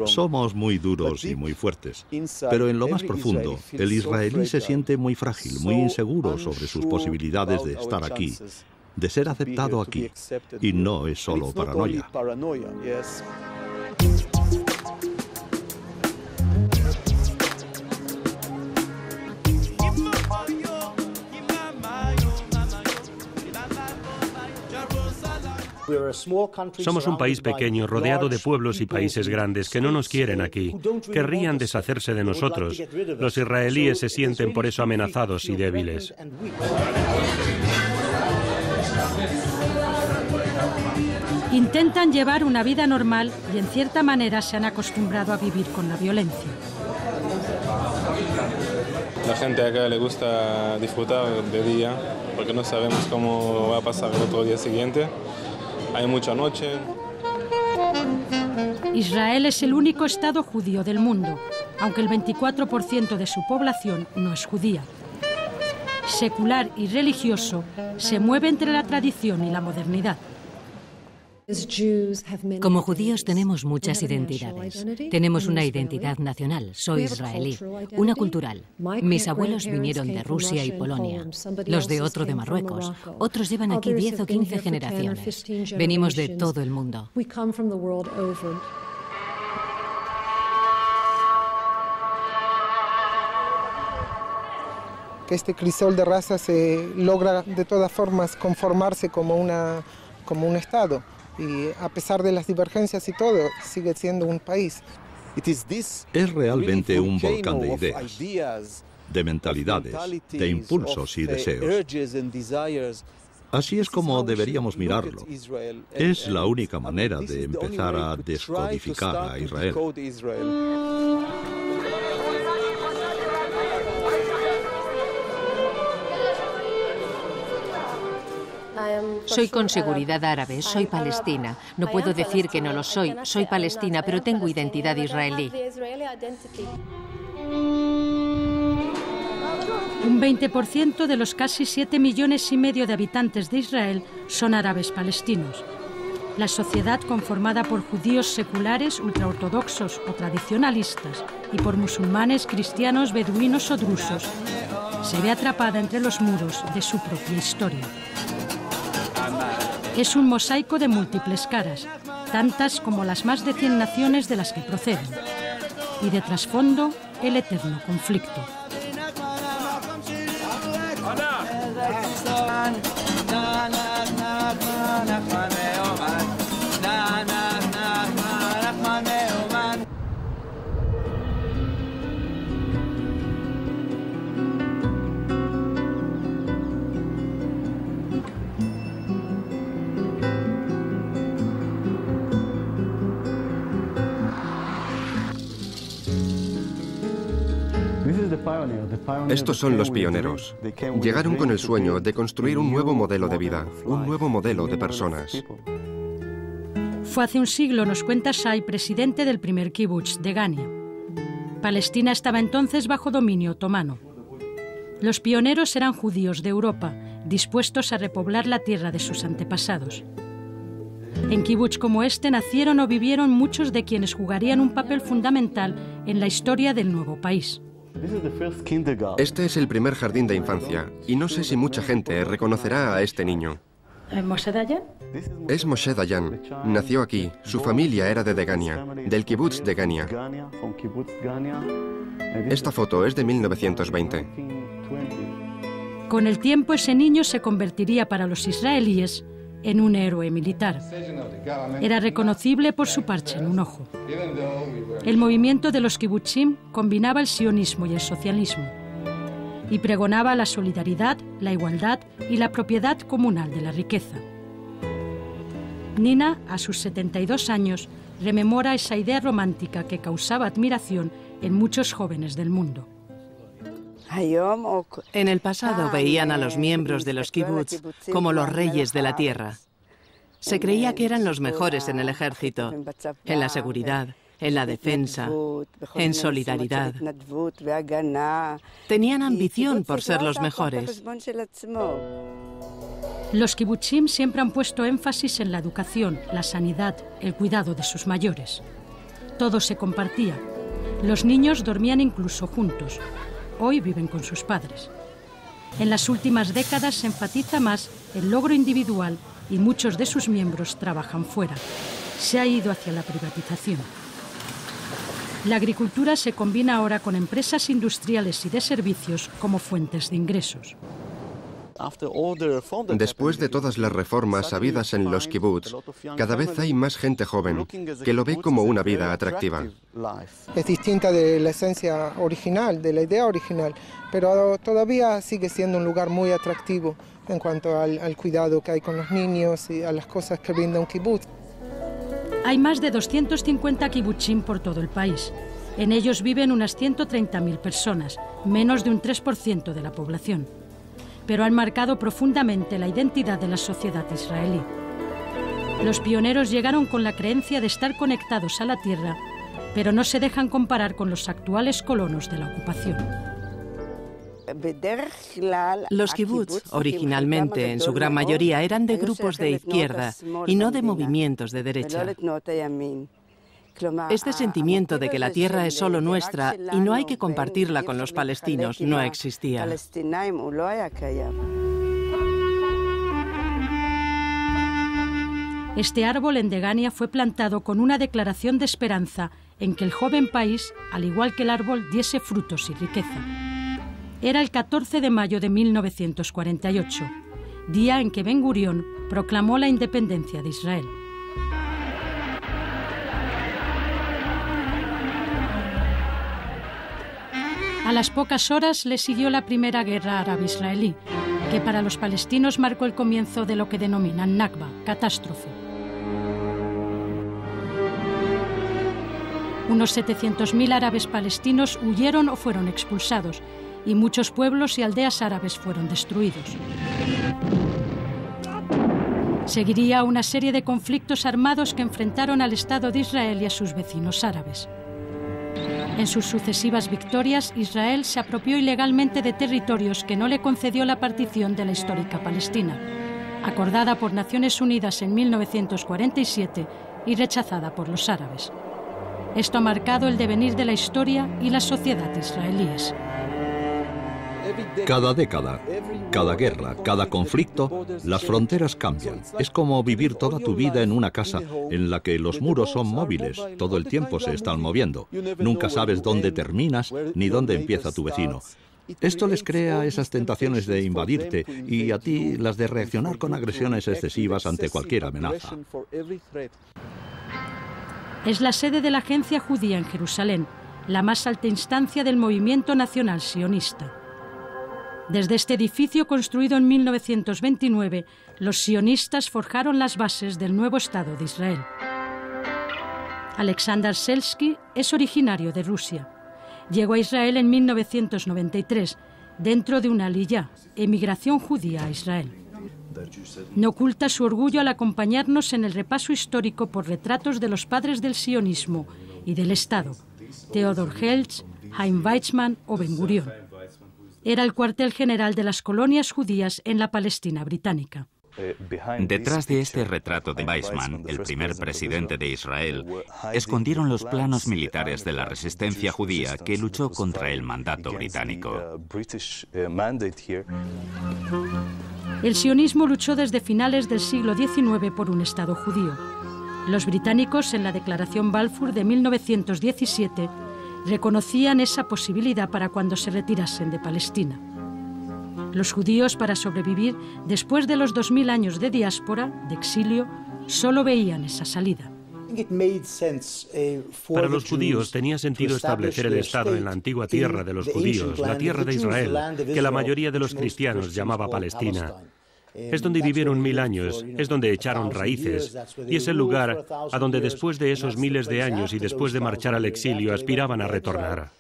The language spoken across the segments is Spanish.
Somos muy duros y muy fuertes, pero en lo más profundo, el israelí se siente muy frágil, muy inseguro sobre sus posibilidades de estar aquí, de ser aceptado aquí, y no es solo paranoia. Somos un país pequeño, rodeado de pueblos y países grandes que no nos quieren aquí. Querrían deshacerse de nosotros. Los israelíes se sienten por eso amenazados y débiles. Intentan llevar una vida normal y en cierta manera se han acostumbrado a vivir con la violencia. La gente acá le gusta disfrutar de día porque no sabemos cómo va a pasar el otro día siguiente. Hay mucha noche. Israel es el único estado judío del mundo, aunque el 24% de su población no es judía. Secular y religioso, se mueve entre la tradición y la modernidad. Como judíos tenemos muchas identidades. Tenemos una identidad nacional, soy israelí, una cultural. Mis abuelos vinieron de Rusia y Polonia, los de otro de Marruecos, otros llevan aquí 10 o 15 generaciones. Venimos de todo el mundo. Que este crisol de razas se logra de todas formas conformarse como un Estado. Y a pesar de las divergencias y todo, sigue siendo un país. Es realmente un volcán de ideas, de mentalidades, de impulsos y deseos. Así es como deberíamos mirarlo. Es la única manera de empezar a descodificar a Israel. Soy con seguridad árabe, soy palestina. No puedo decir que no lo soy. Soy palestina, pero tengo identidad israelí. Un 20% de los casi 7,5 millones de habitantes de Israel son árabes palestinos. La sociedad, conformada por judíos seculares, ultraortodoxos o tradicionalistas y por musulmanes, cristianos, beduinos o drusos, se ve atrapada entre los muros de su propia historia. Es un mosaico de múltiples caras, tantas como las más de 100 naciones de las que proceden, y de trasfondo el eterno conflicto. Estos son los pioneros. Llegaron con el sueño de construir un nuevo modelo de vida, un nuevo modelo de personas. Fue hace un siglo, nos cuenta Shai, presidente del primer kibutz de Gania. Palestina estaba entonces bajo dominio otomano. Los pioneros eran judíos de Europa, dispuestos a repoblar la tierra de sus antepasados. En kibutz como este nacieron o vivieron muchos de quienes jugarían un papel fundamental en la historia del nuevo país. Este es el primer jardín de infancia, y no sé si mucha gente reconocerá a este niño. ¿Moshe Dayan? Es Moshe Dayan. Nació aquí. Su familia era de Degania, del kibutz de Gania. Esta foto es de 1920. Con el tiempo ese niño se convertiría para los israelíes en un héroe militar. Era reconocible por su parche en un ojo. El movimiento de los kibutzim combinaba el sionismo y el socialismo y pregonaba la solidaridad, la igualdad y la propiedad comunal de la riqueza. Nina, a sus 72 años, rememora esa idea romántica que causaba admiración en muchos jóvenes del mundo. En el pasado veían a los miembros de los kibutz como los reyes de la tierra. Se creía que eran los mejores en el ejército, en la seguridad, en la defensa, en solidaridad. Tenían ambición por ser los mejores. Los kibutzim siempre han puesto énfasis en la educación, la sanidad, el cuidado de sus mayores. Todo se compartía. Los niños dormían incluso juntos. Hoy viven con sus padres. En las últimas décadas se enfatiza más el logro individual y muchos de sus miembros trabajan fuera. Se ha ido hacia la privatización. La agricultura se combina ahora con empresas industriales y de servicios como fuentes de ingresos. Después de todas las reformas habidas en los kibutz, cada vez hay más gente joven que lo ve como una vida atractiva. Es distinta de la esencia original, de la idea original, pero todavía sigue siendo un lugar muy atractivo en cuanto al cuidado que hay con los niños y a las cosas que brinda un kibutz. Hay más de 250 kibutzim por todo el país. En ellos viven unas 130.000 personas, menos de un 3% de la población. Pero han marcado profundamente la identidad de la sociedad israelí. Los pioneros llegaron con la creencia de estar conectados a la tierra, pero no se dejan comparar con los actuales colonos de la ocupación. Los kibutz, originalmente, en su gran mayoría, eran de grupos de izquierda y no de movimientos de derecha. Este sentimiento de que la tierra es solo nuestra y no hay que compartirla con los palestinos no existía. Este árbol en Degania fue plantado con una declaración de esperanza en que el joven país, al igual que el árbol, diese frutos y riqueza. Era el 14 de mayo de 1948, día en que Ben Gurión proclamó la independencia de Israel. A las pocas horas le siguió la primera guerra árabe-israelí, que para los palestinos marcó el comienzo de lo que denominan Nakba, catástrofe. Unos 700.000 árabes palestinos huyeron o fueron expulsados, y muchos pueblos y aldeas árabes fueron destruidos. Seguiría una serie de conflictos armados que enfrentaron al Estado de Israel y a sus vecinos árabes. En sus sucesivas victorias, Israel se apropió ilegalmente de territorios que no le concedió la partición de la histórica Palestina, acordada por Naciones Unidas en 1947 y rechazada por los árabes. Esto ha marcado el devenir de la historia y la sociedad israelíes. Cada década, cada guerra, cada conflicto, las fronteras cambian. Es como vivir toda tu vida en una casa en la que los muros son móviles, todo el tiempo se están moviendo. Nunca sabes dónde terminas ni dónde empieza tu vecino. Esto les crea esas tentaciones de invadirte y a ti las de reaccionar con agresiones excesivas ante cualquier amenaza. Es la sede de la Agencia Judía en Jerusalén, la más alta instancia del movimiento nacional sionista. Desde este edificio, construido en 1929, los sionistas forjaron las bases del nuevo Estado de Israel. Alexander Selsky es originario de Rusia. Llegó a Israel en 1993, dentro de una aliyá, emigración judía a Israel. No oculta su orgullo al acompañarnos en el repaso histórico por retratos de los padres del sionismo y del Estado, Theodor Herzl, Chaim Weizmann o Ben Gurión. Era el cuartel general de las colonias judías en la Palestina británica. Detrás de este retrato de Weizmann, el primer presidente de Israel, escondieron los planos militares de la resistencia judía que luchó contra el mandato británico. El sionismo luchó desde finales del siglo XIX por un Estado judío. Los británicos, en la Declaración Balfour de 1917, reconocían esa posibilidad para cuando se retirasen de Palestina. Los judíos, para sobrevivir después de los 2000 años de diáspora, de exilio, solo veían esa salida. Para los judíos tenía sentido establecer el Estado en la antigua tierra de los judíos, la tierra de Israel, que la mayoría de los cristianos llamaba Palestina. Es donde vivieron 1000 años, es donde echaron raíces, y es el lugar a donde después de esos miles de años y después de marchar al exilio aspiraban a retornar.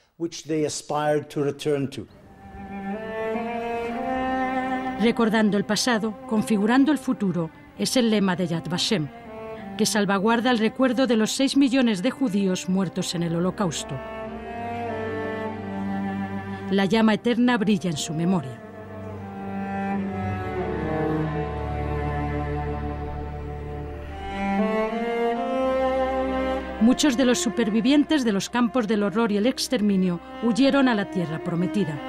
Recordando el pasado, configurando el futuro, es el lema de Yad Vashem, que salvaguarda el recuerdo de los 6 millones de judíos muertos en el Holocausto. La llama eterna brilla en su memoria. Muchos de los supervivientes de los campos del horror y el exterminio huyeron a la tierra prometida.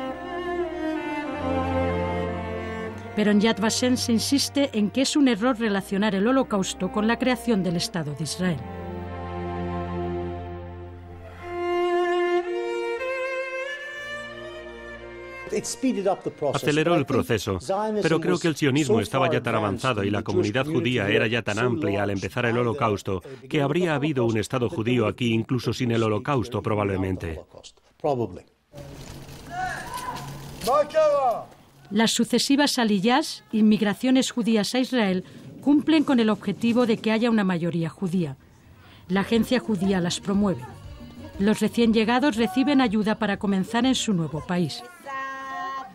Pero en Yad Vashem se insiste en que es un error relacionar el Holocausto con la creación del Estado de Israel. Aceleró el proceso, pero creo que el sionismo estaba ya tan avanzado y la comunidad judía era ya tan amplia al empezar el Holocausto que habría habido un Estado judío aquí incluso sin el Holocausto probablemente. Las sucesivas aliyás, inmigraciones judías a Israel, cumplen con el objetivo de que haya una mayoría judía. La agencia judía las promueve. Los recién llegados reciben ayuda para comenzar en su nuevo país.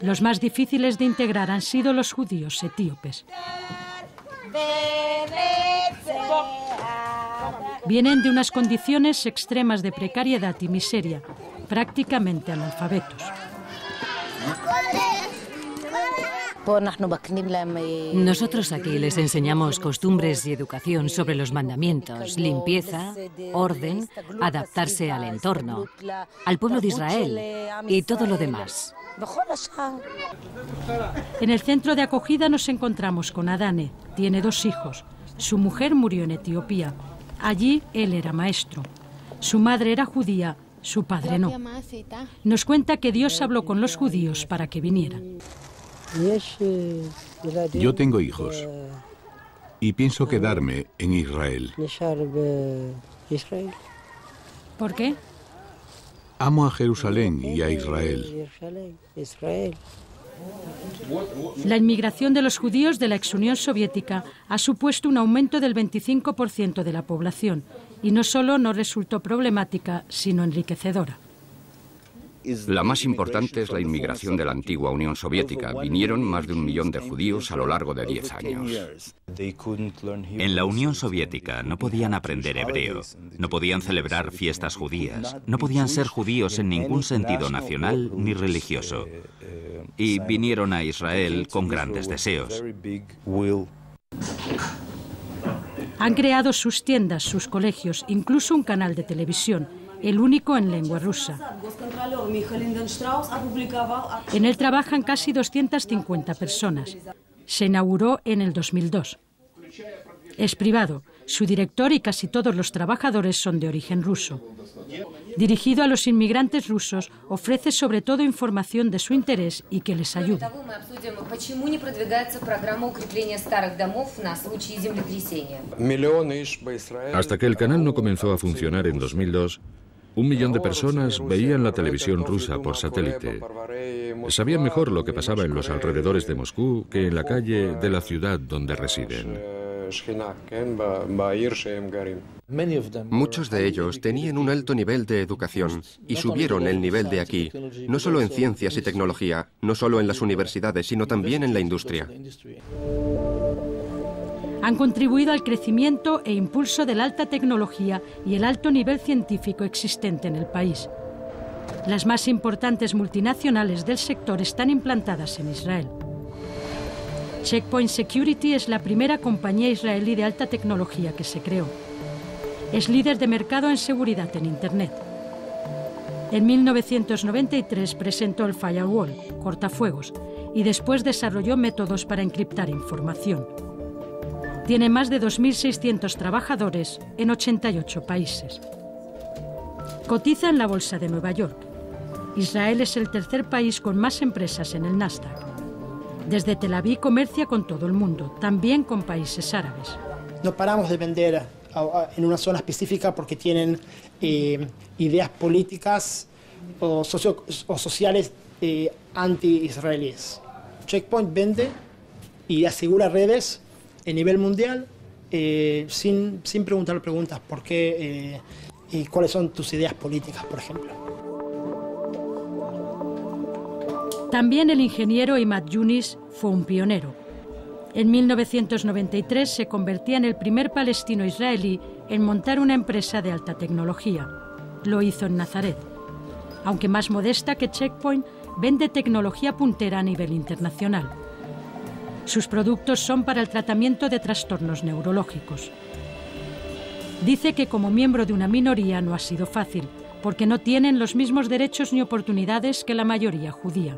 Los más difíciles de integrar han sido los judíos etíopes. Vienen de unas condiciones extremas de precariedad y miseria, prácticamente analfabetos. Nosotros aquí les enseñamos costumbres y educación sobre los mandamientos, limpieza, orden, adaptarse al entorno, al pueblo de Israel y todo lo demás. En el centro de acogida nos encontramos con Adane. Tiene 2 hijos. Su mujer murió en Etiopía. Allí él era maestro. Su madre era judía, su padre no. Nos cuenta que Dios habló con los judíos para que vinieran. Yo tengo hijos y pienso quedarme en Israel. ¿Por qué? Amo a Jerusalén y a Israel. La inmigración de los judíos de la ex Unión Soviética ha supuesto un aumento del 25% de la población y no solo no resultó problemática, sino enriquecedora. La más importante es la inmigración de la antigua Unión Soviética. Vinieron más de 1 millón de judíos a lo largo de 10 años. En la Unión Soviética no podían aprender hebreo, no podían celebrar fiestas judías, no podían ser judíos en ningún sentido nacional ni religioso. Y vinieron a Israel con grandes deseos. Han creado sus tiendas, sus colegios, incluso un canal de televisión, el único en lengua rusa. En él trabajan casi 250 personas. Se inauguró en el 2002. Es privado. Su director y casi todos los trabajadores son de origen ruso. Dirigido a los inmigrantes rusos, ofrece sobre todo información de su interés y que les ayude. Hasta que el canal no comenzó a funcionar en 2002, 1 millón de personas veían la televisión rusa por satélite. Sabían mejor lo que pasaba en los alrededores de Moscú que en la calle de la ciudad donde residen. Muchos de ellos tenían un alto nivel de educación y subieron el nivel de aquí, no solo en ciencias y tecnología, no solo en las universidades, sino también en la industria. Han contribuido al crecimiento e impulso de la alta tecnología y el alto nivel científico existente en el país. Las más importantes multinacionales del sector están implantadas en Israel. Check Point Security es la primera compañía israelí de alta tecnología que se creó. Es líder de mercado en seguridad en Internet. En 1993 presentó el Firewall, cortafuegos, y después desarrolló métodos para encriptar información. Tiene más de 2.600 trabajadores en 88 países. Cotiza en la Bolsa de Nueva York. Israel es el tercer país con más empresas en el Nasdaq. Desde Tel Aviv comercia con todo el mundo, también con países árabes. No paramos de vender en una zona específica porque tienen ideas políticas o sociales anti-israelíes. Checkpoint vende y asegura redes a nivel mundial sin preguntar preguntas por qué y cuáles son tus ideas políticas, por ejemplo. También el ingeniero Imad Yunis fue un pionero. En 1993 se convertía en el primer palestino israelí en montar una empresa de alta tecnología. Lo hizo en Nazaret. Aunque más modesta que Checkpoint, vende tecnología puntera a nivel internacional. Sus productos son para el tratamiento de trastornos neurológicos. Dice que como miembro de una minoría no ha sido fácil, porque no tienen los mismos derechos ni oportunidades que la mayoría judía.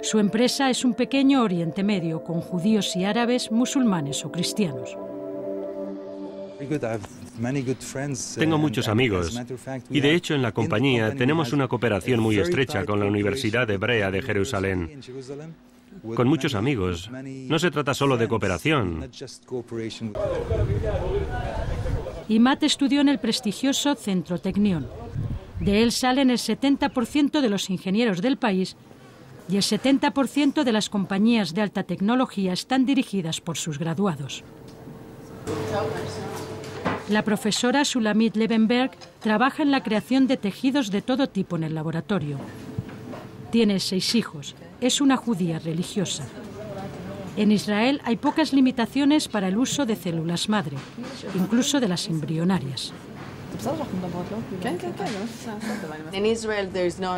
Su empresa es un pequeño Oriente Medio, con judíos y árabes, musulmanes o cristianos. Tengo muchos amigos y de hecho en la compañía tenemos una cooperación muy estrecha con la Universidad Hebrea de Jerusalén. Con muchos amigos. No se trata solo de cooperación. Imad estudió en el prestigioso Centro Technion. De él salen el 70% de los ingenieros del país y el 70% de las compañías de alta tecnología están dirigidas por sus graduados. La profesora Shulamit Levenberg trabaja en la creación de tejidos de todo tipo en el laboratorio. Tiene 6 hijos. Es una judía religiosa. En Israel hay pocas limitaciones para el uso de células madre, incluso de las embrionarias.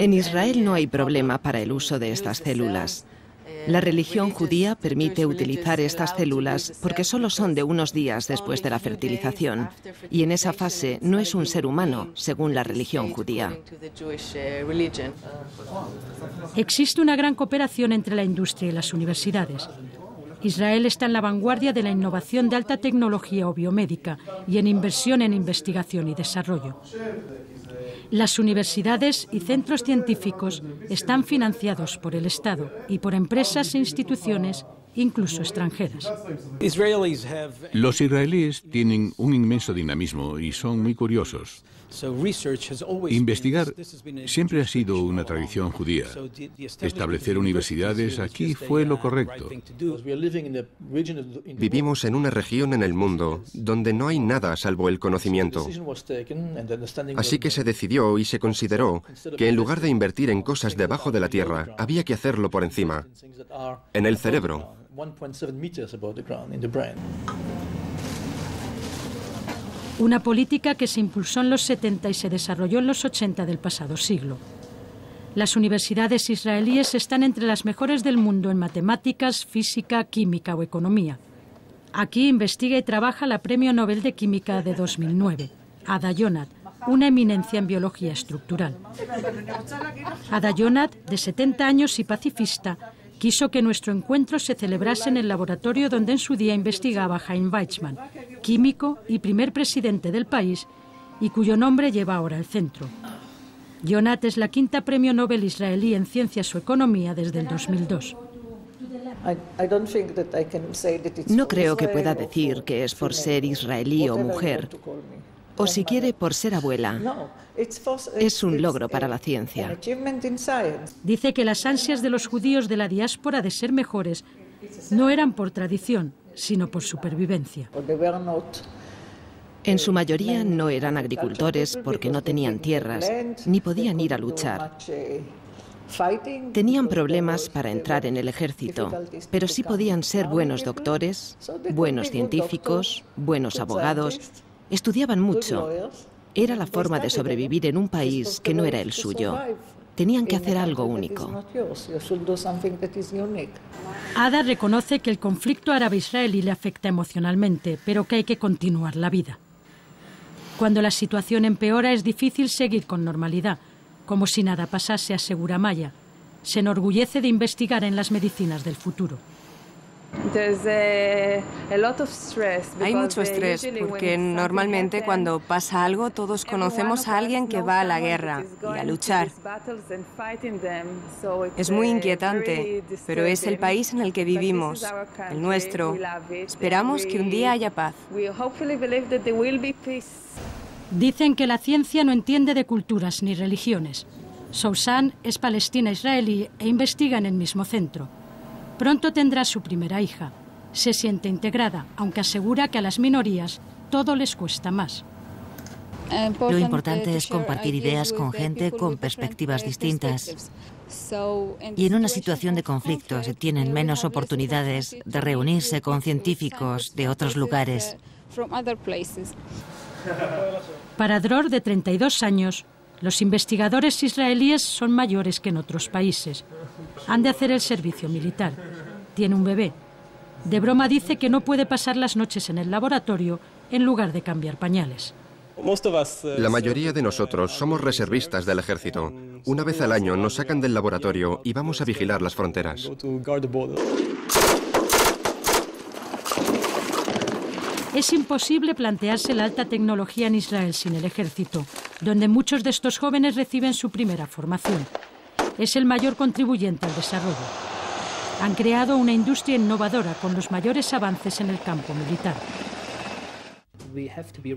En Israel no hay problema para el uso de estas células. La religión judía permite utilizar estas células porque solo son de unos días después de la fertilización, y en esa fase no es un ser humano, según la religión judía. Existe una gran cooperación entre la industria y las universidades. Israel está en la vanguardia de la innovación de alta tecnología o biomédica y en inversión en investigación y desarrollo. Las universidades y centros científicos están financiados por el Estado y por empresas e instituciones, incluso extranjeras. Los israelíes tienen un inmenso dinamismo y son muy curiosos. Investigar siempre ha sido una tradición judía. Establecer universidades aquí fue lo correcto. Vivimos en una región en el mundo donde no hay nada salvo el conocimiento. Así que se decidió y se consideró que en lugar de invertir en cosas debajo de la tierra, había que hacerlo por encima, en el cerebro. Una política que se impulsó en los 70 y se desarrolló en los 80 del pasado siglo. Las universidades israelíes están entre las mejores del mundo en matemáticas, física, química o economía. Aquí investiga y trabaja la Premio Nobel de Química de 2009, Ada Yonath, una eminencia en biología estructural. Ada Yonath, de 70 años y pacifista, quiso que nuestro encuentro se celebrase en el laboratorio donde en su día investigaba Chaim Weizmann, químico y primer presidente del país, y cuyo nombre lleva ahora el centro. Yonath es la 5ª Premio Nobel israelí en Ciencias o Economía desde el 2002. No creo que pueda decir que es por ser israelí o mujer, o si quiere por ser abuela. Es un logro para la ciencia. Dice que las ansias de los judíos de la diáspora de ser mejores no eran por tradición, sino por supervivencia. En su mayoría no eran agricultores porque no tenían tierras, ni podían ir a luchar. Tenían problemas para entrar en el ejército, pero sí podían ser buenos doctores, buenos científicos, buenos abogados. Estudiaban mucho. Era la forma de sobrevivir en un país que no era el suyo. Tenían que hacer algo único. Ada reconoce que el conflicto árabe-israelí le afecta emocionalmente, pero que hay que continuar la vida. Cuando la situación empeora es difícil seguir con normalidad, como si nada pasase, asegura Maya. Se enorgullece de investigar en las medicinas del futuro. Hay mucho estrés porque normalmente cuando pasa algo todos conocemos a alguien que va a la guerra y a luchar. Es muy inquietante, pero es el país en el que vivimos, el nuestro. Esperamos que un día haya paz. Dicen que la ciencia no entiende de culturas ni religiones. Souzan es palestina israelí e investiga en el mismo centro. Pronto tendrá su primera hija. Se siente integrada, aunque asegura que a las minorías todo les cuesta más. Lo importante es compartir ideas con gente con perspectivas distintas. Y en una situación de conflicto se tienen menos oportunidades de reunirse con científicos de otros lugares. Para Dror, de 32 años, los investigadores israelíes son mayores que en otros países. Han de hacer el servicio militar. Tiene un bebé. De broma dice que no puede pasar las noches en el laboratorio en lugar de cambiar pañales. La mayoría de nosotros somos reservistas del ejército. Una vez al año nos sacan del laboratorio y vamos a vigilar las fronteras. Es imposible plantearse la alta tecnología en Israel sin el ejército, donde muchos de estos jóvenes reciben su primera formación. Es el mayor contribuyente al desarrollo. Han creado una industria innovadora con los mayores avances en el campo militar.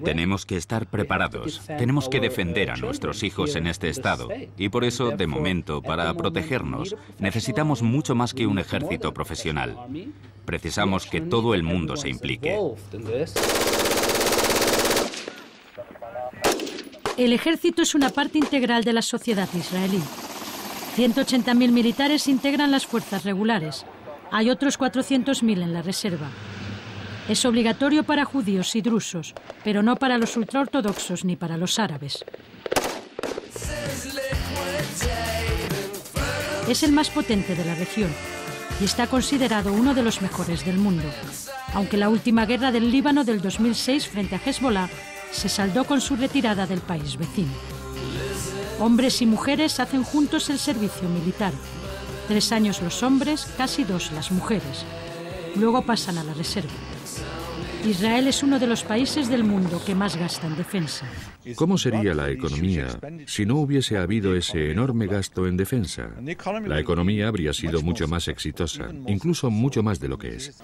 Tenemos que estar preparados, tenemos que defender a nuestros hijos en este estado y por eso, de momento, para protegernos, necesitamos mucho más que un ejército profesional. Precisamos que todo el mundo se implique. El ejército es una parte integral de la sociedad israelí. 180.000 militares integran las fuerzas regulares. Hay otros 400.000 en la reserva. Es obligatorio para judíos y drusos, pero no para los ultraortodoxos ni para los árabes. Es el más potente de la región y está considerado uno de los mejores del mundo, aunque la última guerra del Líbano del 2006 frente a Hezbollah se saldó con su retirada del país vecino. Hombres y mujeres hacen juntos el servicio militar. 3 años los hombres, casi 2 las mujeres. Luego pasan a la reserva. Israel es uno de los países del mundo que más gasta en defensa. ¿Cómo sería la economía si no hubiese habido ese enorme gasto en defensa? La economía habría sido mucho más exitosa, incluso mucho más de lo que es.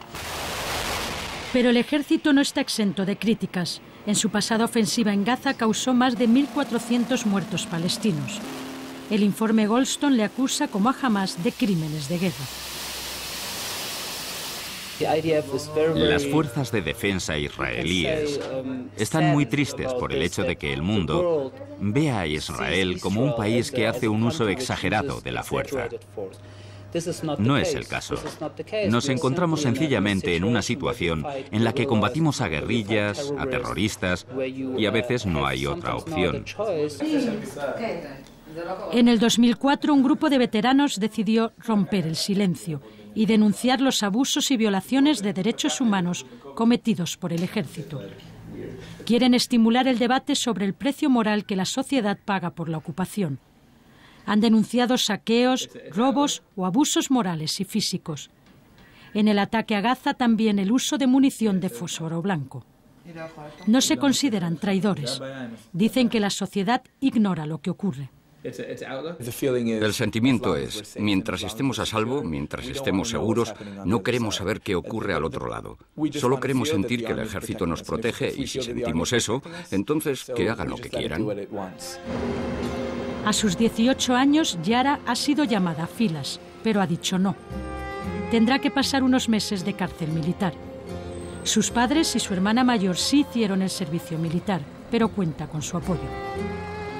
Pero el ejército no está exento de críticas. En su pasada ofensiva en Gaza causó más de 1.400 muertos palestinos. El informe Goldstone le acusa como a Hamás de crímenes de guerra. Las fuerzas de defensa israelíes están muy tristes por el hecho de que el mundo vea a Israel como un país que hace un uso exagerado de la fuerza. No es el caso. Nos encontramos sencillamente en una situación en la que combatimos a guerrillas, a terroristas, y a veces no hay otra opción. En el 2004, un grupo de veteranos decidió romper el silencio y denunciar los abusos y violaciones de derechos humanos cometidos por el ejército. Quieren estimular el debate sobre el precio moral que la sociedad paga por la ocupación. Han denunciado saqueos, robos o abusos morales y físicos. En el ataque a Gaza también el uso de munición de fósforo blanco. No se consideran traidores. Dicen que la sociedad ignora lo que ocurre. El sentimiento es, mientras estemos a salvo, mientras estemos seguros, no queremos saber qué ocurre al otro lado. Solo queremos sentir que el ejército nos protege y si sentimos eso, entonces que hagan lo que quieran. A sus 18 años, Yara ha sido llamada a filas, pero ha dicho no. Tendrá que pasar unos meses de cárcel militar. Sus padres y su hermana mayor sí hicieron el servicio militar, pero cuenta con su apoyo.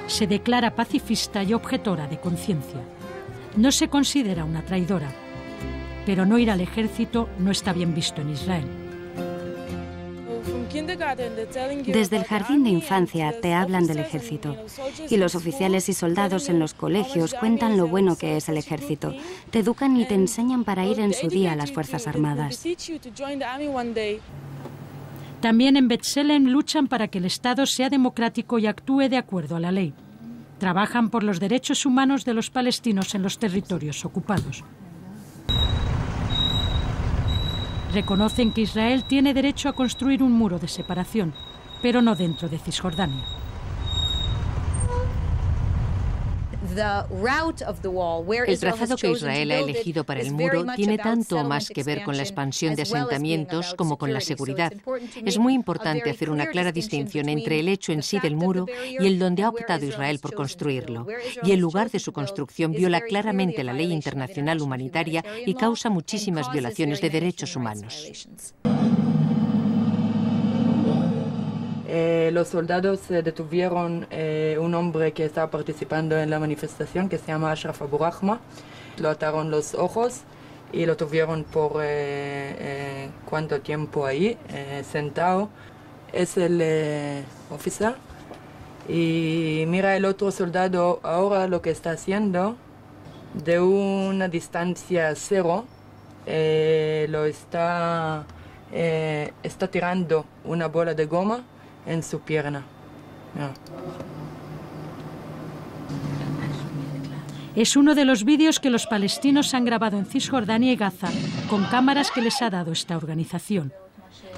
Se declara pacifista y objetora de conciencia. No se considera una traidora, pero no ir al ejército no está bien visto en Israel. Desde el jardín de infancia te hablan del ejército y los oficiales y soldados en los colegios cuentan lo bueno que es el ejército. Te educan y te enseñan para ir en su día a las Fuerzas Armadas. También en B'Tselem luchan para que el Estado sea democrático y actúe de acuerdo a la ley. Trabajan por los derechos humanos de los palestinos en los territorios ocupados. Reconocen que Israel tiene derecho a construir un muro de separación, pero no dentro de Cisjordania. El trazado que Israel ha elegido para el muro tiene tanto más que ver con la expansión de asentamientos como con la seguridad. Es muy importante hacer una clara distinción entre el hecho en sí del muro y el donde ha optado Israel por construirlo. Y el lugar de su construcción viola claramente la ley internacional humanitaria y causa muchísimas violaciones de derechos humanos. Los soldados detuvieron un hombre que estaba participando en la manifestación que se llama Ashraf Abu Rahma. Lo ataron los ojos y lo tuvieron por cuánto tiempo ahí, sentado. Es el oficial. Y mira el otro soldado ahora lo que está haciendo de una distancia cero. Lo está está tirando una bola de goma en su pierna. Es uno de los vídeos que los palestinos han grabado en Cisjordania y Gaza con cámaras que les ha dado esta organización.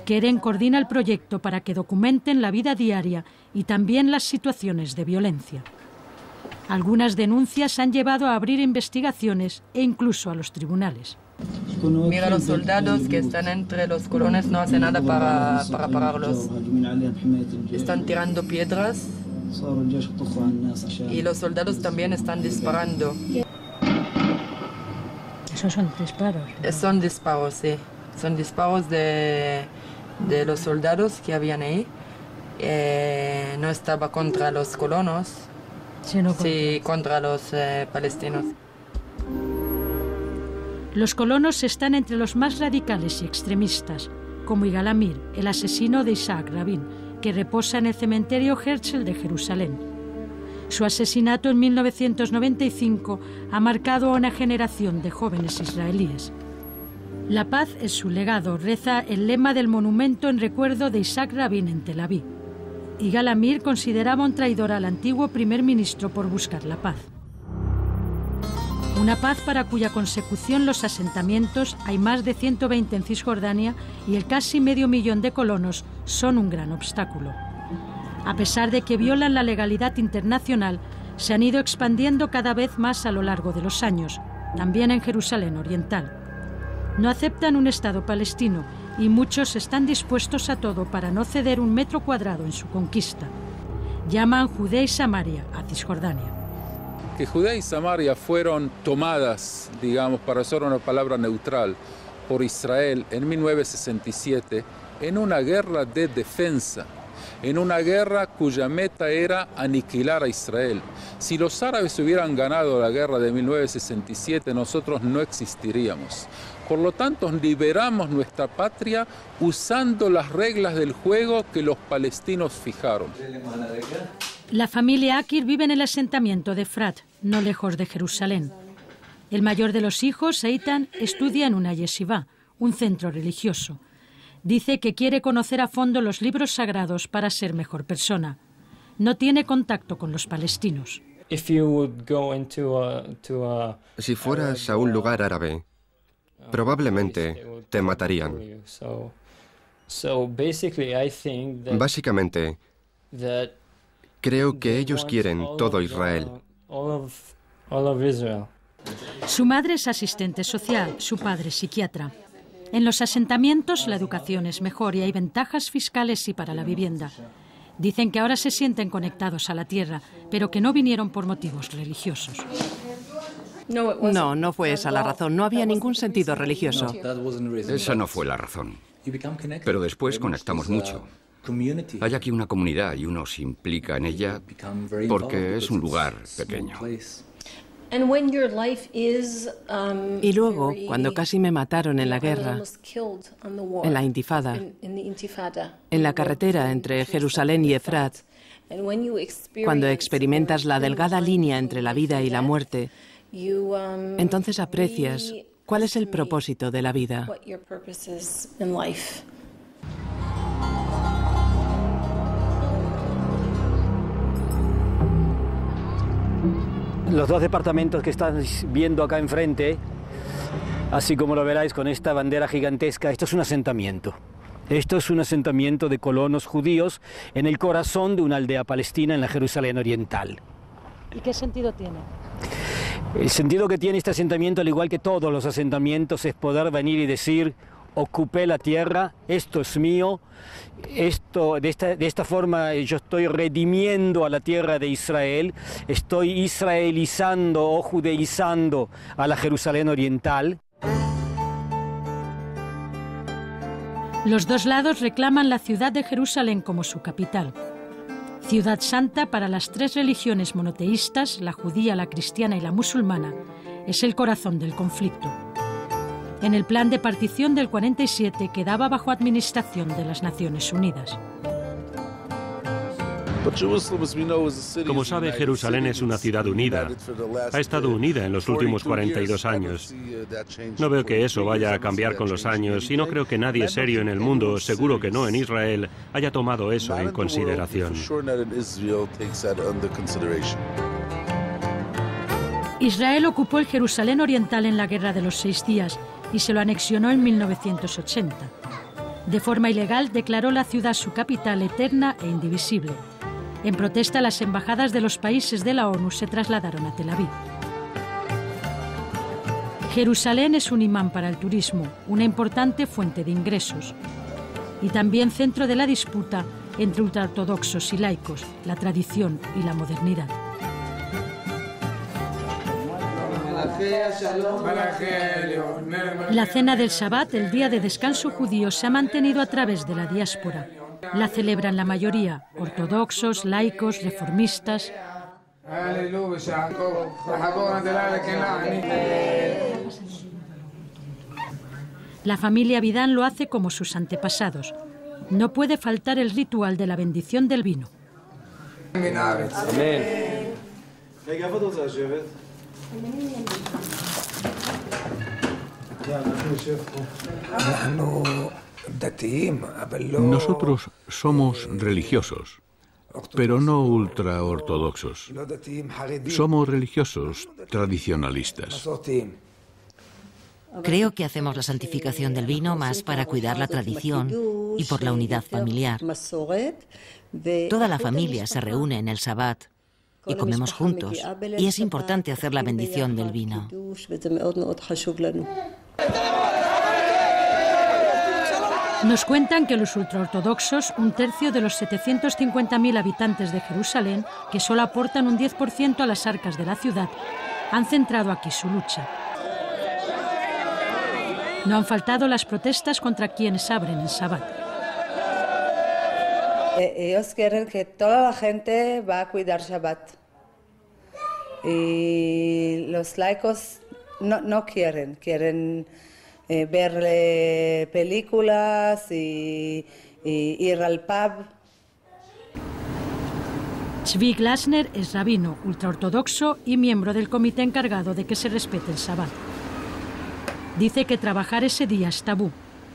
Keren coordina el proyecto para que documenten la vida diaria y también las situaciones de violencia. Algunas denuncias han llevado a abrir investigaciones e incluso a los tribunales. Mira, los soldados que están entre los colonos no hacen nada para pararlos. Están tirando piedras y los soldados también están disparando. ¿Esos son disparos? Son disparos, sí. Son disparos de los soldados que habían ahí. No estaba contra los colonos, sino contra los palestinos. Los colonos están entre los más radicales y extremistas, como Yigal Amir, el asesino de Isaac Rabin, que reposa en el cementerio Herzl de Jerusalén. Su asesinato en 1995 ha marcado a una generación de jóvenes israelíes. La paz es su legado, reza el lema del monumento en recuerdo de Isaac Rabin en Tel Aviv. Yigal Amir consideraba un traidor al antiguo primer ministro por buscar la paz. Una paz para cuya consecución los asentamientos, hay más de 120 en Cisjordania, y el casi medio millón de colonos son un gran obstáculo. A pesar de que violan la legalidad internacional, se han ido expandiendo cada vez más a lo largo de los años, también en Jerusalén Oriental. No aceptan un Estado palestino y muchos están dispuestos a todo para no ceder un metro cuadrado en su conquista. Llaman Judea y Samaria a Cisjordania. Que Judea y Samaria fueron tomadas, digamos, para usar una palabra neutral, por Israel en 1967 en una guerra de defensa, en una guerra cuya meta era aniquilar a Israel. Si los árabes hubieran ganado la guerra de 1967, nosotros no existiríamos. Por lo tanto, liberamos nuestra patria usando las reglas del juego que los palestinos fijaron. La familia Akir vive en el asentamiento de Efrat, no lejos de Jerusalén. El mayor de los hijos, Eitan, estudia en una yeshiva, un centro religioso. Dice que quiere conocer a fondo los libros sagrados para ser mejor persona. No tiene contacto con los palestinos. Si fueras a un lugar árabe, probablemente te matarían. Básicamente, creo que ellos quieren todo Israel. Su madre es asistente social, su padre psiquiatra. En los asentamientos la educación es mejor y hay ventajas fiscales y para la vivienda. Dicen que ahora se sienten conectados a la tierra, pero que no vinieron por motivos religiosos. No fue esa la razón. No había ningún sentido religioso. Esa no fue la razón. Pero después conectamos mucho. Hay aquí una comunidad y uno se implica en ella porque es un lugar pequeño. Y luego, cuando casi me mataron en la guerra, en la Intifada, en la carretera entre Jerusalén y Efrat, cuando experimentas la delgada línea entre la vida y la muerte, entonces aprecias cuál es el propósito de la vida. Los dos departamentos que están viendo acá enfrente, así como lo veráis con esta bandera gigantesca, esto es un asentamiento. Esto es un asentamiento de colonos judíos en el corazón de una aldea palestina en la Jerusalén Oriental. ¿Y qué sentido tiene? El sentido que tiene este asentamiento, al igual que todos los asentamientos, es poder venir y decir: ocupé la tierra, esto es mío, de esta forma yo estoy redimiendo a la tierra de Israel, estoy israelizando o judeizando a la Jerusalén Oriental. Los dos lados reclaman la ciudad de Jerusalén como su capital. Ciudad santa para las tres religiones monoteístas, la judía, la cristiana y la musulmana, es el corazón del conflicto. En el plan de partición del 47 quedaba bajo administración de las Naciones Unidas. Como sabe, Jerusalén es una ciudad unida. Ha estado unida en los últimos 42 años. No veo que eso vaya a cambiar con los años y no creo que nadie serio en el mundo, seguro que no en Israel, haya tomado eso en consideración. Israel ocupó el Jerusalén oriental en la Guerra de los 6 días y se lo anexionó en 1980. De forma ilegal declaró la ciudad su capital eterna e indivisible. En protesta, las embajadas de los países de la ONU se trasladaron a Tel Aviv. Jerusalén es un imán para el turismo, una importante fuente de ingresos y también centro de la disputa entre ultraortodoxos y laicos, la tradición y la modernidad. La cena del Shabbat, el día de descanso judío, se ha mantenido a través de la diáspora. La celebran la mayoría, ortodoxos, laicos, reformistas. La familia Vidán lo hace como sus antepasados. No puede faltar el ritual de la bendición del vino. Amén. Nosotros somos religiosos, pero no ultraortodoxos. Somos religiosos tradicionalistas. Creo que hacemos la santificación del vino más para cuidar la tradición y por la unidad familiar. Toda la familia se reúne en el Shabbat y comemos juntos, y es importante hacer la bendición del vino. Nos cuentan que los ultraortodoxos, un tercio de los 750.000 habitantes de Jerusalén, que solo aportan un 10% a las arcas de la ciudad, han centrado aquí su lucha. No han faltado las protestas contra quienes abren el Shabbat. Ellos quieren que toda la gente va a cuidar Shabbat. Y los laicos no quieren ver películas y ir al pub. Tzvi Glasner es rabino, ultraortodoxo y miembro del comité encargado de que se respete el Shabbat. Dice que trabajar ese día es tabú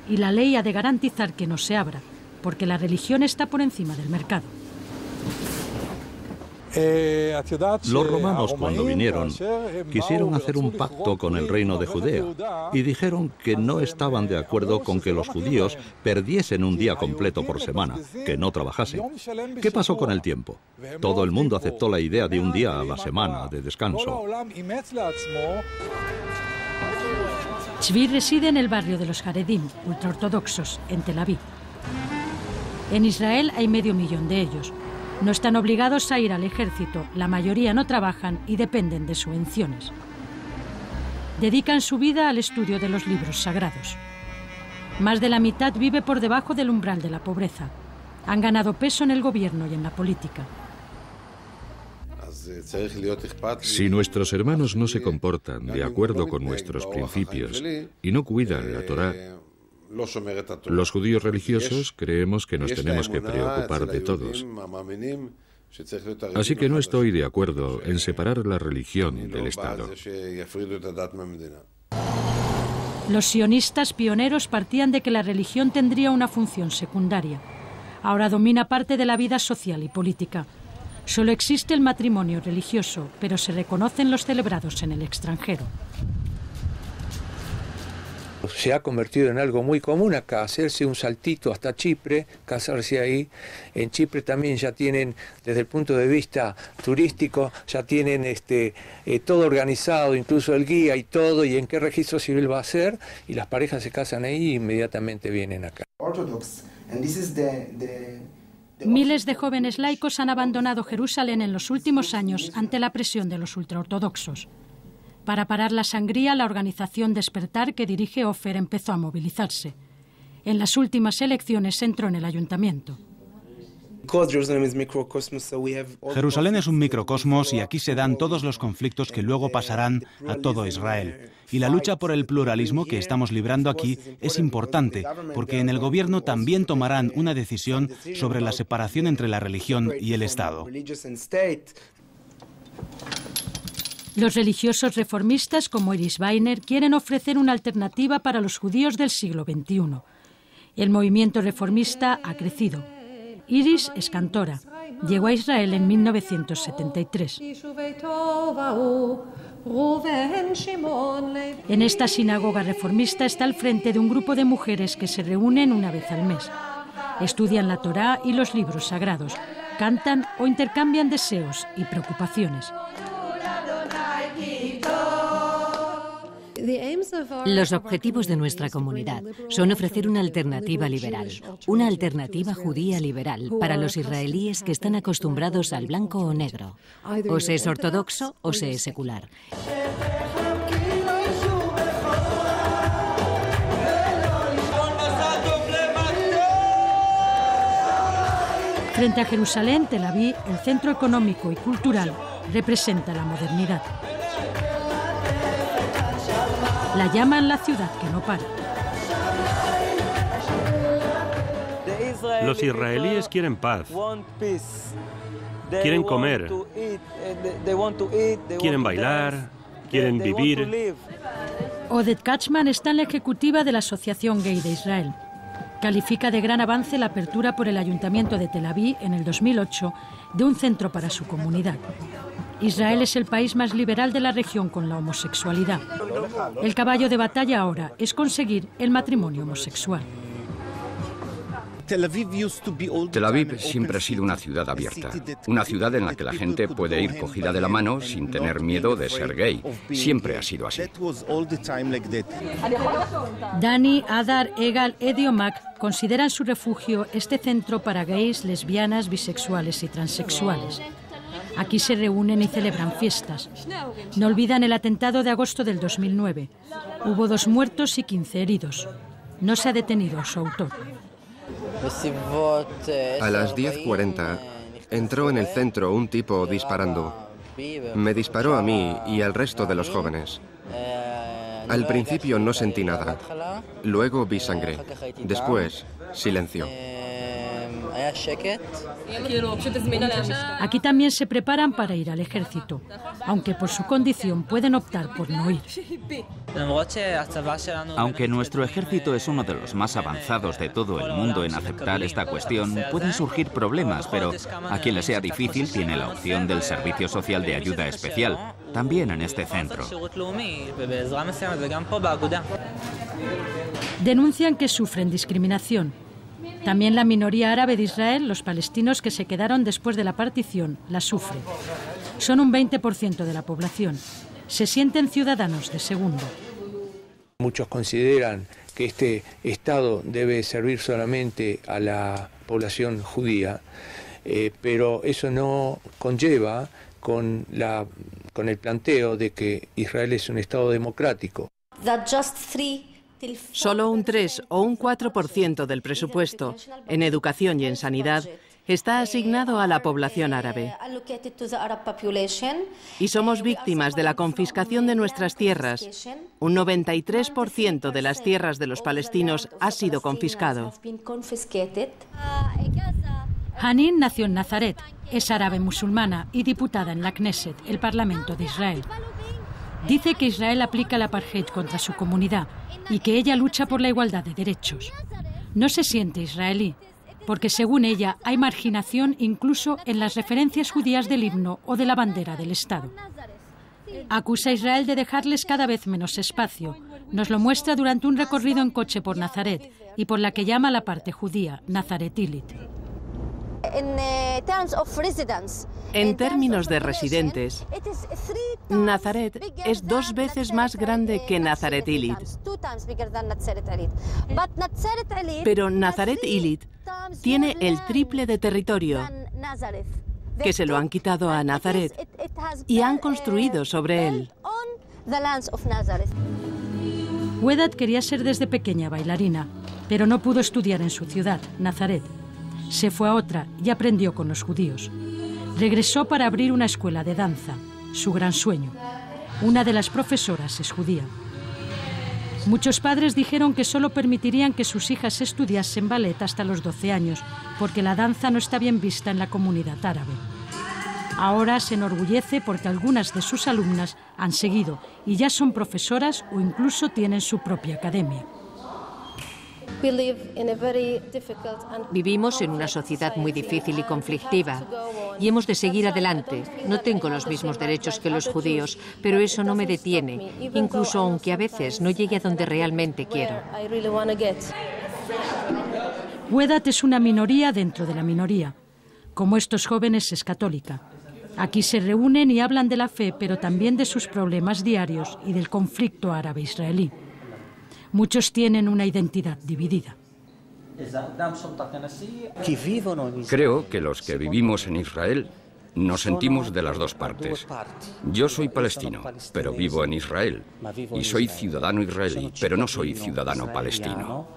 y la ley ha de garantizar que no se abra, porque la religión está por encima del mercado. Los romanos, cuando vinieron, quisieron hacer un pacto con el reino de Judea y dijeron que no estaban de acuerdo con que los judíos perdiesen un día completo por semana, que no trabajasen. ¿Qué pasó con el tiempo? Todo el mundo aceptó la idea de un día a la semana de descanso. Tzvi reside en el barrio de los Haredim, ultraortodoxos, en Tel Aviv. En Israel hay 500.000 de ellos. No están obligados a ir al ejército, la mayoría no trabajan y dependen de subvenciones. Dedican su vida al estudio de los libros sagrados. Más de la mitad vive por debajo del umbral de la pobreza. Han ganado peso en el gobierno y en la política. Si nuestros hermanos no se comportan de acuerdo con nuestros principios y no cuidan la Torá, los judíos religiosos creemos que nos tenemos que preocupar de todos. Así que no estoy de acuerdo en separar la religión del Estado. Los sionistas pioneros partían de que la religión tendría una función secundaria. Ahora domina parte de la vida social y política. Solo existe el matrimonio religioso, pero se reconocen los celebrados en el extranjero. Se ha convertido en algo muy común acá, hacerse un saltito hasta Chipre, casarse ahí. En Chipre también ya tienen, desde el punto de vista turístico, ya tienen todo organizado, incluso el guía y todo, y en qué registro civil va a ser, y las parejas se casan ahí e inmediatamente vienen acá. Miles de jóvenes laicos han abandonado Jerusalén en los últimos años ante la presión de los ultraortodoxos. Para parar la sangría, la organización Despertar, que dirige Ofer, empezó a movilizarse. En las últimas elecciones entró en el ayuntamiento. Jerusalén es un microcosmos y aquí se dan todos los conflictos que luego pasarán a todo Israel. Y la lucha por el pluralismo que estamos librando aquí es importante, porque en el gobierno también tomarán una decisión sobre la separación entre la religión y el Estado. Los religiosos reformistas como Iris Weiner quieren ofrecer una alternativa para los judíos del siglo XXI. El movimiento reformista ha crecido. Iris es cantora. Llegó a Israel en 1973. En esta sinagoga reformista está al frente de un grupo de mujeres que se reúnen una vez al mes. Estudian la Torá y los libros sagrados, cantan o intercambian deseos y preocupaciones. Los objetivos de nuestra comunidad son ofrecer una alternativa liberal, una alternativa judía liberal para los israelíes que están acostumbrados al blanco o negro. O se es ortodoxo o se es secular. Frente a Jerusalén, Tel Aviv, el centro económico y cultural, representa la modernidad. La llaman la ciudad que no para. Los israelíes quieren paz. Quieren comer. Quieren bailar. Quieren vivir. Oded Kachman está en la ejecutiva de la Asociación Gay de Israel. Califica de gran avance la apertura por el Ayuntamiento de Tel Aviv en el 2008 de un centro para su comunidad. Israel es el país más liberal de la región con la homosexualidad. El caballo de batalla ahora es conseguir el matrimonio homosexual. Tel Aviv siempre ha sido una ciudad abierta, una ciudad en la que la gente puede ir cogida de la mano sin tener miedo de ser gay. Siempre ha sido así. Dani, Adar, Egal, Edi o Mac consideran su refugio este centro para gays, lesbianas, bisexuales y transexuales. Aquí se reúnen y celebran fiestas. No olvidan el atentado de agosto del 2009. Hubo 2 muertos y 15 heridos. No se ha detenido a su autor. A las 10:40 entró en el centro un tipo disparando. Me disparó a mí y al resto de los jóvenes. Al principio no sentí nada. Luego vi sangre. Después, silencio. Aquí también se preparan para ir al ejército, aunque por su condición pueden optar por no ir. Aunque nuestro ejército es uno de los más avanzados de todo el mundo en aceptar esta cuestión, pueden surgir problemas, pero a quien le sea difícil tiene la opción del Servicio Social de Ayuda Especial, también en este centro. Denuncian que sufren discriminación. También la minoría árabe de Israel, los palestinos que se quedaron después de la partición, la sufren. Son un 20% de la población. Se sienten ciudadanos de segundo. Muchos consideran que este Estado debe servir solamente a la población judía, pero eso no conlleva con el planteo de que Israel es un Estado democrático. Solo un 3 o un 4% del presupuesto en educación y en sanidad está asignado a la población árabe. Y somos víctimas de la confiscación de nuestras tierras. Un 93% de las tierras de los palestinos ha sido confiscado. Hanin nació en Nazaret, es árabe musulmana y diputada en la Knesset, el Parlamento de Israel. Dice que Israel aplica el apartheid contra su comunidad y que ella lucha por la igualdad de derechos. No se siente israelí, porque según ella hay marginación incluso en las referencias judías del himno o de la bandera del Estado. Acusa a Israel de dejarles cada vez menos espacio. Nos lo muestra durante un recorrido en coche por Nazaret y por la que llama la parte judía, Nazaret Illit. En términos de residentes, Nazaret es 2 veces más grande que Nazaret Illit. Pero Nazaret Illit tiene el triple de territorio, que se lo han quitado a Nazaret y han construido sobre él. Wedat quería ser desde pequeña bailarina, pero no pudo estudiar en su ciudad, Nazaret. Se fue a otra y aprendió con los judíos. Regresó para abrir una escuela de danza, su gran sueño. Una de las profesoras es judía. Muchos padres dijeron que solo permitirían que sus hijas estudiasen ballet hasta los 12 años, porque la danza no está bien vista en la comunidad árabe. Ahora se enorgullece porque algunas de sus alumnas han seguido y ya son profesoras o incluso tienen su propia academia. Vivimos en una sociedad muy difícil y conflictiva y hemos de seguir adelante. No tengo los mismos derechos que los judíos, pero eso no me detiene, incluso aunque a veces no llegue a donde realmente quiero. Wedat es una minoría dentro de la minoría. Como estos jóvenes, es católica. Aquí se reúnen y hablan de la fe, pero también de sus problemas diarios y del conflicto árabe-israelí. Muchos tienen una identidad dividida. Creo que los que vivimos en Israel nos sentimos de las dos partes. Yo soy palestino, pero vivo en Israel. Y soy ciudadano israelí, pero no soy ciudadano palestino.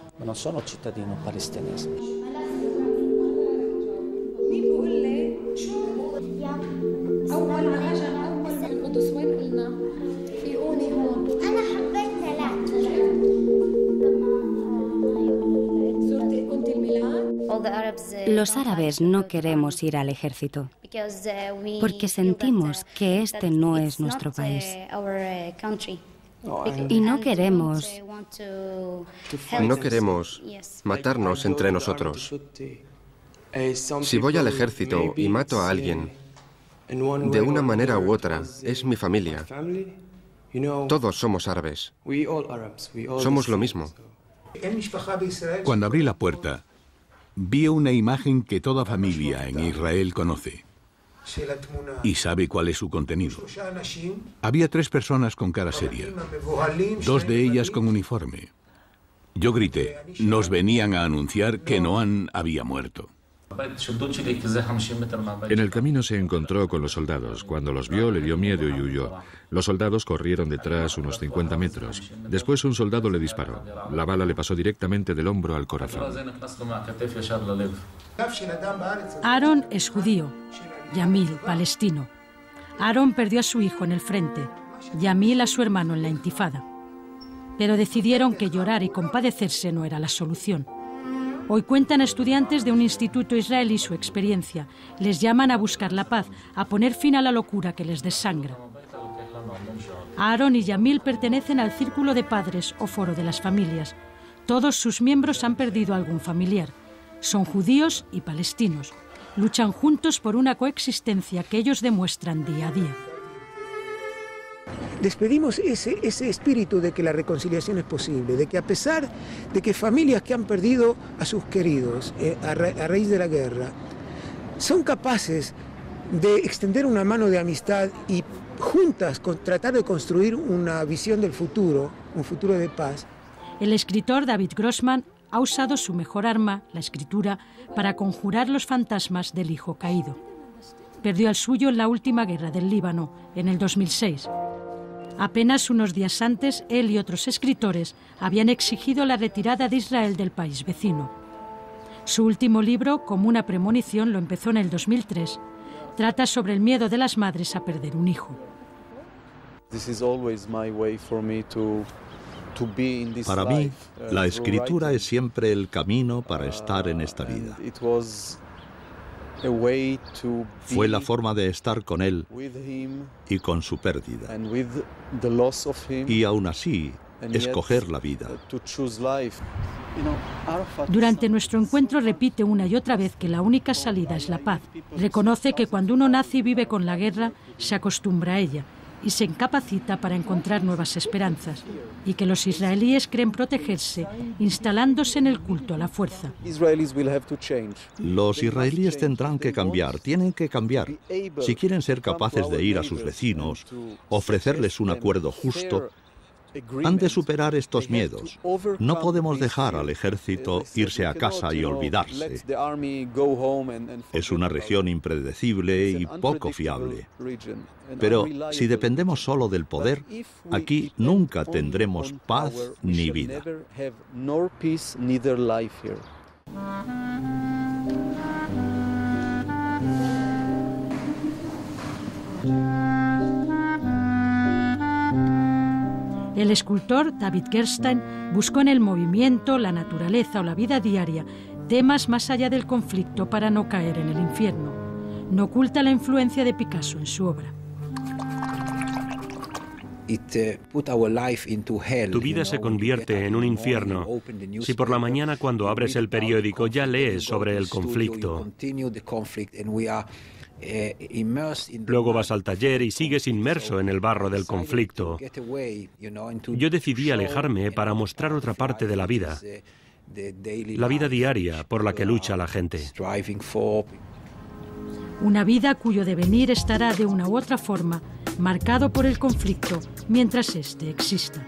Los árabes no queremos ir al ejército porque sentimos que este no es nuestro país. Y no queremos matarnos entre nosotros. Si voy al ejército y mato a alguien, de una manera u otra, es mi familia. Todos somos árabes. Somos lo mismo. Cuando abrí la puerta, vi una imagen que toda familia en Israel conoce y sabe cuál es su contenido. Había 3 personas con cara seria, 2 de ellas con uniforme. Yo grité, nos venían a anunciar que Noam había muerto. En el camino se encontró con los soldados. Cuando los vio, le dio miedo y huyó. Los soldados corrieron detrás unos 50 metros. Después un soldado le disparó. La bala le pasó directamente del hombro al corazón. Aaron es judío, Yamil, palestino. Aaron perdió a su hijo en el frente, Yamil a su hermano en la intifada. Pero decidieron que llorar y compadecerse no era la solución. Hoy cuentan a estudiantes de un instituto israelí su experiencia. Les llaman a buscar la paz, a poner fin a la locura que les desangra. Aaron y Yamil pertenecen al Círculo de Padres o Foro de las Familias. Todos sus miembros han perdido a algún familiar. Son judíos y palestinos. Luchan juntos por una coexistencia que ellos demuestran día a día. Despedimos ese espíritu de que la reconciliación es posible, de que a pesar de que familias que han perdido a sus queridos a raíz de la guerra, son capaces de extender una mano de amistad y juntas tratar de construir una visión del futuro, un futuro de paz. El escritor David Grossman ha usado su mejor arma, la escritura, para conjurar los fantasmas del hijo caído. Perdió al suyo en la última guerra del Líbano, en el 2006. Apenas unos días antes, él y otros escritores habían exigido la retirada de Israel del país vecino. Su último libro, Como una premonición, lo empezó en el 2003. Trata sobre el miedo de las madres a perder un hijo. Para mí, la escritura es siempre el camino para estar en esta vida. Fue la forma de estar con él y con su pérdida. Y aún así, escoger la vida. Durante nuestro encuentro repite una y otra vez que la única salida es la paz. Reconoce que cuando uno nace y vive con la guerra, se acostumbra a ella y se incapacita para encontrar nuevas esperanzas, y que los israelíes creen protegerse instalándose en el culto a la fuerza. Los israelíes tendrán que cambiar, tienen que cambiar. Si quieren ser capaces de ir a sus vecinos, ofrecerles un acuerdo justo, han de superar estos miedos. No podemos dejar al ejército irse a casa y olvidarse. Es una región impredecible y poco fiable. Pero si dependemos solo del poder, aquí nunca tendremos paz ni vida. El escultor David Gerstein buscó en el movimiento, la naturaleza o la vida diaria temas más allá del conflicto para no caer en el infierno. No oculta la influencia de Picasso en su obra. Tu vida se convierte en un infierno si por la mañana cuando abres el periódico ya lees sobre el conflicto. Luego vas al taller y sigues inmerso en el barro del conflicto. Yo decidí alejarme para mostrar otra parte de la vida diaria por la que lucha la gente. Una vida cuyo devenir estará de una u otra forma marcado por el conflicto mientras éste exista.